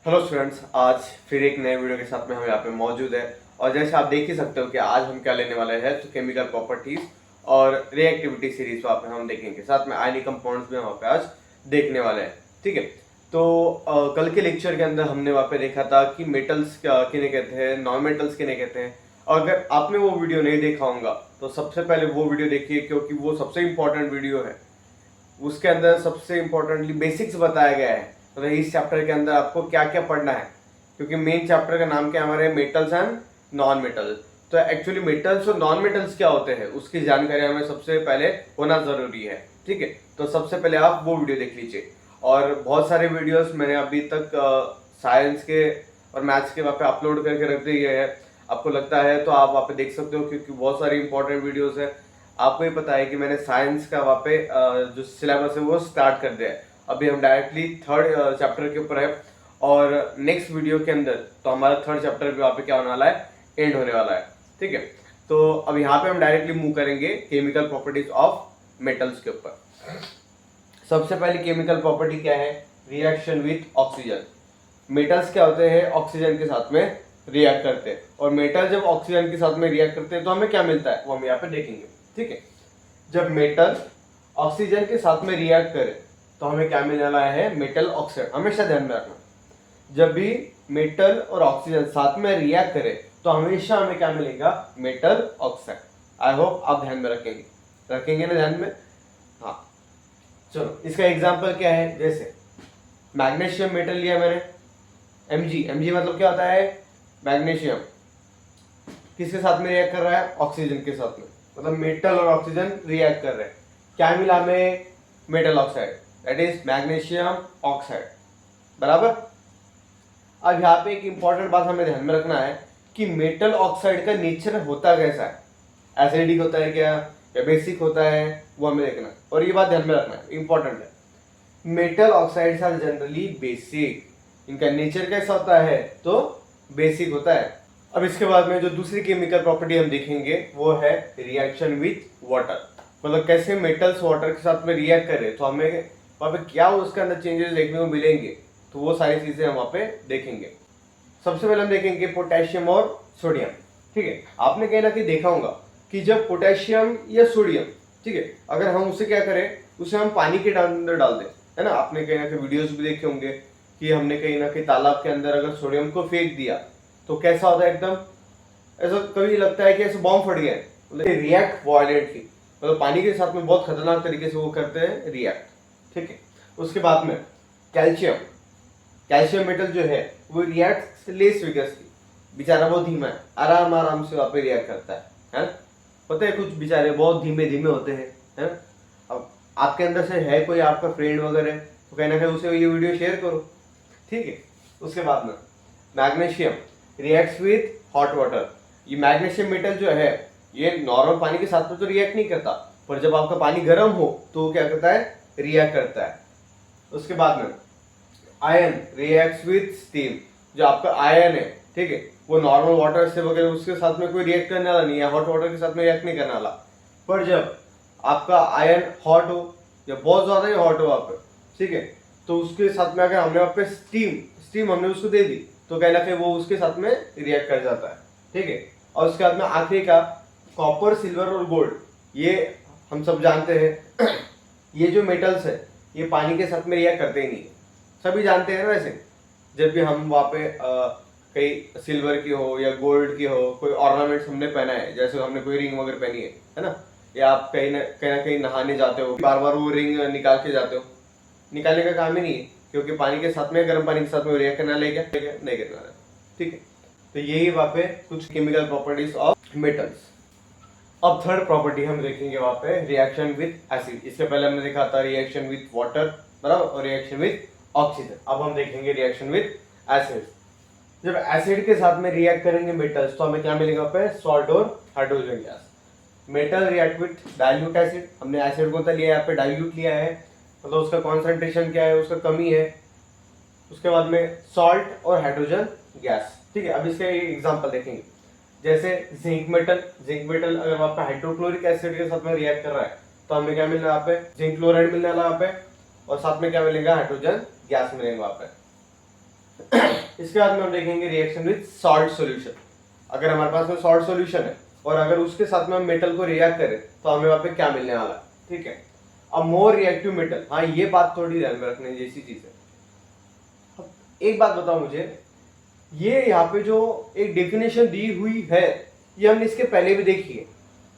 Hello students, आज फिर एक नए वीडियो के साथ में हम यहाँ पे मौजूद है। और जैसे आप देख ही सकते हो कि आज हम क्या लेने वाले हैं, तो केमिकल प्रॉपर्टीज और रिएक्टिविटी सीरीज वहाँ पे हम देखेंगे, साथ में आयनिक कंपाउंड्स भी वहाँ पे आज देखने वाले हैं। ठीक है, तो कल के लेक्चर के अंदर हमने वहाँ पे देखा था कि मेटल्स किन्हें कहते हैं, नॉन मेटल्स किन्हें कहते हैं। और अगर आपने वो वीडियो नहीं देखा होगा तो सबसे पहले वो वीडियो देखिए, क्योंकि वो सबसे इम्पोर्टेंट वीडियो है। उसके अंदर सबसे इम्पोर्टेंटली बेसिक्स बताया गया है, मतलब इस चैप्टर के अंदर आपको क्या क्या पढ़ना है, क्योंकि मेन चैप्टर का नाम क्या है हमारे, मेटल्स एंड नॉन मेटल। तो एक्चुअली मेटल्स और नॉन मेटल्स क्या होते हैं उसकी जानकारी हमें सबसे पहले होना जरूरी है। ठीक है, तो सबसे पहले आप वो वीडियो देख लीजिए। और बहुत सारे वीडियोस मैंने अभी तक साइंस के और मैथ्स के वहाँ पे अपलोड करके रख दिए हैं। आपको लगता है तो आप वहाँ पे देख सकते हो, क्योंकि बहुत सारी इंपॉर्टेंट वीडियोस है। आपको ये पता है कि मैंने साइंस का वहाँ पे जो सिलेबस है वो स्टार्ट कर दिया है। अभी हम डायरेक्टली थर्ड चैप्टर के ऊपर है, और नेक्स्ट वीडियो के अंदर तो हमारा थर्ड चैप्टर भी वहाँ पे क्या होने वाला है, एंड होने वाला है। ठीक है, तो अब यहाँ पे हम डायरेक्टली मूव करेंगे केमिकल प्रॉपर्टीज ऑफ मेटल्स के ऊपर। सबसे पहले केमिकल प्रॉपर्टी क्या है, रिएक्शन विथ ऑक्सीजन। मेटल्स क्या होते हैं, ऑक्सीजन के साथ में रिएक्ट करते हैं, और मेटल जब ऑक्सीजन के साथ में रिएक्ट करते हैं तो हमें क्या मिलता है वो हम यहाँ पे देखेंगे। ठीक है, जब मेटल ऑक्सीजन के साथ में रिएक्ट करे तो हमें क्या मिलने वाला है, मेटल ऑक्साइड। हमेशा ध्यान में रखना, जब भी मेटल और ऑक्सीजन साथ में रिएक्ट करे तो हमेशा हमें क्या मिलेगा, मेटल ऑक्साइड। आई होप आप ध्यान में रखेंगे ना ध्यान में। हाँ, चलो इसका एग्जांपल क्या है, जैसे मैग्नीशियम मेटल लिया मैंने, Mg मतलब क्या होता है, मैग्नीशियम किसके साथ में रिएक्ट कर रहा है, ऑक्सीजन के साथ में, मतलब मेटल और ऑक्सीजन रिएक्ट कर रहे हैं। क्या मिला हमें, metal oxide, that is magnesium oxide. बराबर। अब यहाँ पे एक इंपॉर्टेंट बात हमें ध्यान में रखना है कि मेटल ऑक्साइड का नेचर होता कैसा है, एसिडिक होता है क्या या बेसिक होता है, वो हमें देखना है। और ये बात ध्यान में रखना है, इंपॉर्टेंट है। Metal oxides are generally basic, इनका नेचर कैसा होता है, तो बेसिक होता है। अब इसके बाद में जो दूसरी केमिकल प्रॉपर्टी हम देखेंगे वो है रिएक्शन विथ वाटर, मतलब कैसे मेटल्स वाटर के साथ में रिएक्ट करें तो हमें वहाँ पे क्या उसके अंदर चेंजेस देखने को मिलेंगे, तो वो सारी चीजें हम वहाँ पे देखेंगे। सबसे पहले हम देखेंगे पोटेशियम और सोडियम। ठीक है, आपने कहीं ना कहीं देखा होगा कि जब पोटेशियम या सोडियम, ठीक है, अगर हम उसे क्या करें, उसे हम पानी के अंदर डाल दें, है ना। आपने कहीं ना कहीं वीडियोस भी देखे होंगे कि हमने कहीं ना कहीं तालाब के अंदर अगर सोडियम को फेंक दिया तो कैसा होता है, एकदम ऐसा कभी लगता है कि ऐसे बॉम्ब फट गया है, मतलब रिएक्ट वायलेंटली, मतलब पानी के साथ में बहुत खतरनाक तरीके से वो करते हैं रिएक्ट। ठीक है, उसके बाद में कैल्शियम मेटल जो है वो रिएक्ट लेस विगसली, बेचारा बहुत धीमा है, आराम आराम से वहाँ पे रिएक्ट करता है। पता है, कुछ बेचारे बहुत धीमे धीमे होते हैं, है। अब आपके अंदर से है कोई आपका फ्रेंड वगैरह तो कहीं ना कहीं उसे ये वीडियो शेयर करो। ठीक है, उसके बाद में magnesium reacts with hot water. ये मैग्नीशियम मेटल जो है ये नॉर्मल पानी के साथ में तो रिएक्ट नहीं करता, पर जब आपका पानी गर्म हो तो वो क्या करता है, रिएक्ट करता है। उसके बाद में आयन रिएक्ट्स विथ स्टीम। जो आपका आयन है, ठीक है, वो नॉर्मल वाटर से वगैरह उसके साथ में कोई रिएक्ट करने वाला नहीं है, हॉट वाटर के साथ में रिएक्ट नहीं करने वाला। पर जब आपका आयन हॉट हो या बहुत ज्यादा ही हॉट हो वहाँ पे, ठीक है, तो उसके साथ में अगर हमने वहाँ पे स्टीम हमने उसको दे दी तो कहीं ना कहीं वो उसके साथ में रिएक्ट कर जाता है। ठीक है, और उसके बाद में आखिरी का कॉपर, सिल्वर और गोल्ड, ये हम सब जानते हैं ये जो मेटल्स है ये पानी के साथ में रिएक्ट करते ही नहीं, सभी जानते हैं ना। वैसे जब भी हम वहाँ पे कहीं सिल्वर की हो या गोल्ड की हो, कोई ऑर्नामेंट्स हमने पहना है, जैसे हमने कोई रिंग वगैरह पहनी है ना, या आप कहीं ना कहीं नहाने जाते हो, बार बार वो रिंग निकाल के जाते हो, निकालने का काम ही नहीं है, क्योंकि पानी के साथ में, गर्म पानी के साथ में रिएक्ट करना लेगा नहीं करना है। ठीक है, तो यही वहाँ पे कुछ केमिकल प्रॉपर्टीज ऑफ मेटल्स। अब थर्ड प्रॉपर्टी हम देखेंगे वहाँ पे रिएक्शन विथ एसिड। इससे पहले हमने देखा था रिएक्शन विथ वाटर, बराबर, और रिएक्शन विथ ऑक्सीजन। अब हम देखेंगे रिएक्शन विथ एसिड। जब एसिड के साथ में रिएक्ट करेंगे मेटल्स तो हमें क्या मिलेगा पे, सॉल्ट और hydrogen gas. Metal react with dilute acid, हमने एसिड को तो लिया है, यहाँ पे डाइल्यूट लिया है, मतलब उसका कॉन्सेंट्रेशन क्या है, उसका कमी है। उसके बाद में सॉल्ट और हाइड्रोजन गैस। ठीक है, अब इसका एग्जांपल देखेंगे, जैसे जिंक मेटल अगर वहाँ पे हाइड्रोक्लोरिक एसिड के साथ में रिएक्ट कर रहा है तो हमें क्या मिल रहा है यहाँ पे, जिंक क्लोराइड मिलने वाला यहाँ पे, और साथ में क्या मिलेगा, हाइड्रोजन गैस मिलेगा वहाँ पे। इसके बाद में हम देखेंगे रिएक्शन विद सॉल्ट सॉल्यूशन। अगर हमारे पास में सॉल्ट सॉल्यूशन है और अगर उसके साथ में हम मेटल को रिएक्ट करें तो हमें वहां पे क्या मिलने वाला है, ठीक है। अब मोर रिएक्टिव मेटल, हाँ ये बात थोड़ी ध्यान में रखने जैसी चीज है। अब एक बात बताओ मुझे, ये यहाँ पे जो एक डेफिनेशन दी हुई है ये हमने इसके पहले भी देखी है,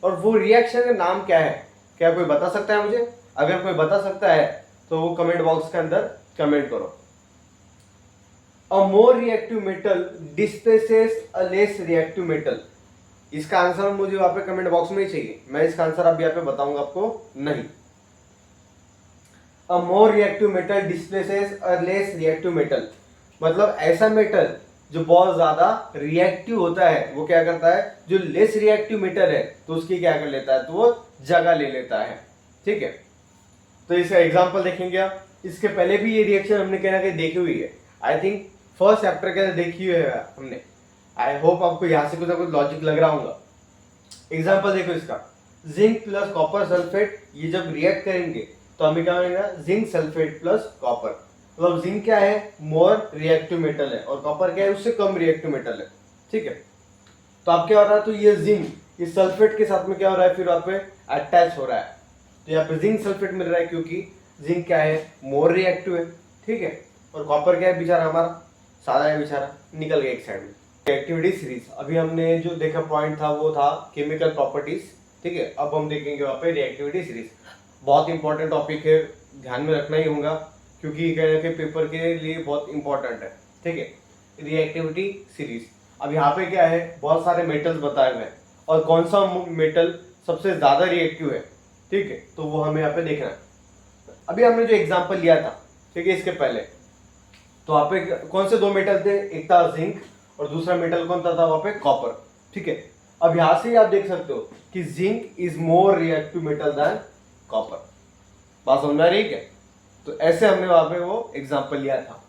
और वो रिएक्शन का नाम क्या है, क्या कोई बता सकता है मुझे? अगर कोई बता सकता है तो वो कमेंट बॉक्स के अंदर कमेंट करो। A more reactive metal displaces a less reactive metal. इसका आंसर मुझे वहां पे कमेंट बॉक्स में ही चाहिए, मैं इसका आंसर अब यहाँ पे बताऊंगा आपको नहीं। A more reactive metal displaces a less reactive metal, मतलब ऐसा मेटल जो बहुत ज्यादा रिएक्टिव होता है वो क्या करता है, जो लेस रिएक्टिव मेटल है तो उसकी क्या कर लेता है, तो वो जगह ले लेता है, ठीक है। तो इसका एग्जांपल देखेंगे आप। इसके पहले भी ये रिएक्शन हमने कहीं ना कहीं देखी हुई है, आई थिंक फर्स्ट चैप्टर के अंदर देखी हुई है हमने। आई होप आपको यहाँ से कुछ ना कुछ लॉजिक लग रहा होगा। एग्जांपल देखो इसका, जिंक प्लस कॉपर सल्फेट, ये जब रिएक्ट करेंगे तो हमें क्या मिलेगा, जिंक सल्फेट प्लस कॉपर। मतलब जिंक क्या है, मोर रिएक्टिव मेटल है, और कॉपर क्या है, उससे कम रिएक्टिव मेटल है, ठीक है। तो अब क्या हो रहा है, तो ये जिंक इस सल्फेट के साथ में क्या हो रहा है, फिर वहां पे अटैच हो रहा है, तो यहाँ पे जिंक सल्फेट मिल रहा है क्योंकि जिंक क्या है, मोर रिएक्टिव है, ठीक है। और कॉपर क्या है, बेचारा हमारा सादा है, बेचारा निकल गया एक साइड में। रिएक्टिविटी सीरीज, अभी हमने जो देखा पॉइंट था वो था केमिकल प्रॉपर्टीज, ठीक है। अब हम देखेंगे वहाँ पे रिएक्टिविटी सीरीज। बहुत इंपॉर्टेंट टॉपिक है, ध्यान में रखना ही होगा क्योंकि कहीं ना कहीं पेपर के लिए बहुत इंपॉर्टेंट है, ठीक है। रिएक्टिविटी सीरीज, अब यहाँ पे क्या है, बहुत सारे मेटल्स बताए हुए हैं और कौन सा मेटल सबसे ज्यादा रिएक्टिव है, ठीक है, तो वो हमें यहाँ पे देखना है। अभी हमने जो एग्जांपल लिया था, ठीक है, इसके पहले तो वहाँ पे कौन से दो मेटल थे, एक था जिंक और दूसरा मेटल कौन था वहाँ पे कॉपर, ठीक है। अब यहाँ से आप देख सकते हो कि zinc is more reactive metal than copper. बात समझ में आ रही है क्या? तो ऐसे हमने वहां पे वो एग्जांपल लिया था।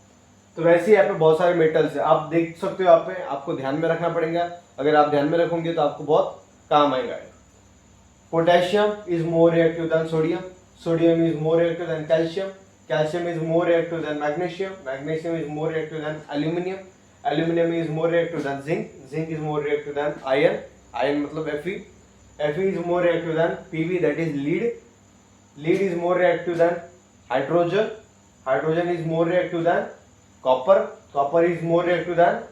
तो वैसे ही यहाँ पे बहुत सारे मेटल्स है, आप देख सकते हो यहाँ पे, आपको ध्यान में रखना पड़ेगा। अगर आप ध्यान में रखोगे तो आपको बहुत काम आएगा। Potassium is more reactive than sodium, sodium is more reactive than calcium, calcium is more reactive than magnesium, magnesium is more reactive than aluminium, aluminium is more reactive than zinc, zinc is more reactive than iron, iron मतलब Fe, Fe is more reactive than Pb, that is lead, lead is more reactive than hydrogen, hydrogen is more reactive than copper, copper is more reactive than,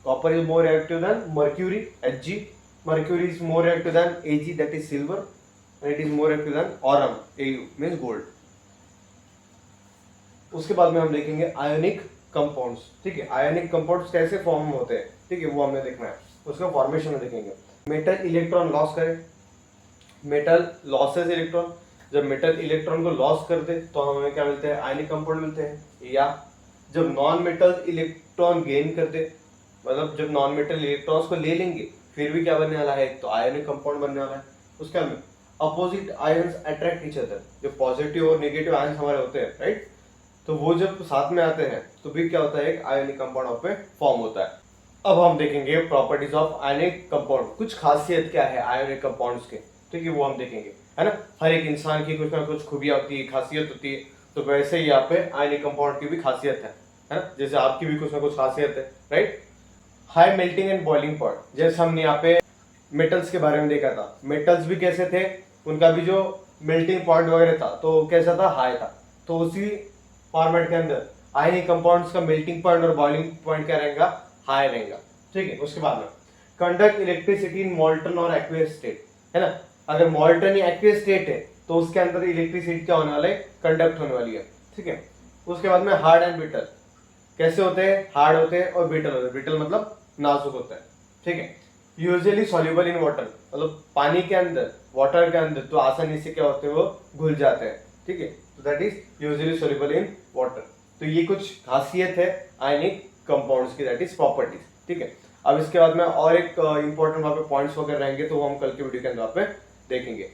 copper is more reactive than mercury, Hg, mercury is more reactive than Ag, that is silver, and it is more reactive than aurum, Au means gold. उसके बाद में हम देखेंगे ionic compounds, ठीक है। Ionic compounds कैसे form होते हैं, ठीक है, वो हमने देखना है, उसका फॉर्मेशन में देखेंगे। मेटल इलेक्ट्रॉन लॉस करे, मेटल लॉसेस इलेक्ट्रॉन, जब मेटल इलेक्ट्रॉन को लॉस कर दे तो हमें क्या मिलते हैं, आयनिक कंपाउंड मिलते हैं। या जब नॉन मेटल इलेक्ट्रॉन गेन कर दे, मतलब जब नॉन मेटल इलेक्ट्रॉन्स को ले लेंगे फिर भी क्या बनने वाला है, तो आयनिक कंपाउंड बनने वाला है। उसके में opposite ions attract each other, जो पॉजिटिव और नेगेटिव आयंस हमारे होते हैं, राइट, तो वो जब साथ में आते हैं तो भी क्या होता है, एक आयनिक कंपाउंड पे फॉर्म होता है। अब हम देखेंगे प्रॉपर्टीज ऑफ आयनिक कंपाउंड, कुछ खासियत क्या है आयनिक कंपाउंड्स के, ठीक है, वो हम देखेंगे, है ना। हर एक इंसान की कुछ ना कुछ खूबियां होती है, खासियत होती है, तो वैसे ही यहाँ पे आयनिक कंपाउंड की भी खासियत है ना, जैसे आपकी भी कुछ ना कुछ खासियत है, right. High melting and boiling point, जैसे हमने यहाँ पे मेटल्स के बारे में देखा था, मेटल्स भी कैसे थे, उनका भी जो मेल्टिंग पॉइंट वगैरह था तो कैसा था, हाई था। तो उसी फॉर्मेट के अंदर आयनिक कंपाउंड्स का मेल्टिंग पॉइंट और बॉइलिंग पॉइंट क्या रहेगा, हाई रहेगा, ठीक है। उसके बाद में कंडक्ट इलेक्ट्रिसिटी इन मॉल्टन और एक्वियस स्टेट, है ना। अगर मॉल्टन या एक्वियस स्टेट है तो उसके अंदर इलेक्ट्रिसिटी क्या होने वाला है, कंडक्ट होने वाली है, ठीक है। उसके बाद में हार्ड एंड ब्रिटल, कैसे होते हैं, हार्ड होते हैं और ब्रिटल होते हैं, ब्रिटल मतलब नाजुक होता है, ठीक है। यूजुअली सॉल्युबल इन वाटर, मतलब पानी के अंदर, वाटर के अंदर तो आसानी से क्या होते हैं, वो घुल जाते हैं, ठीक है, तो that is usually soluble in water. तो ये कुछ खासियत है आयनिक कंपाउंड्स की, दैट इज प्रॉपर्टीज, ठीक है। अब इसके बाद में और एक इंपॉर्टेंट वहाँ पे पॉइंट्स वगैरह रहेंगे तो वो हम कल के वीडियो के अंदर वहाँ पे देखेंगे।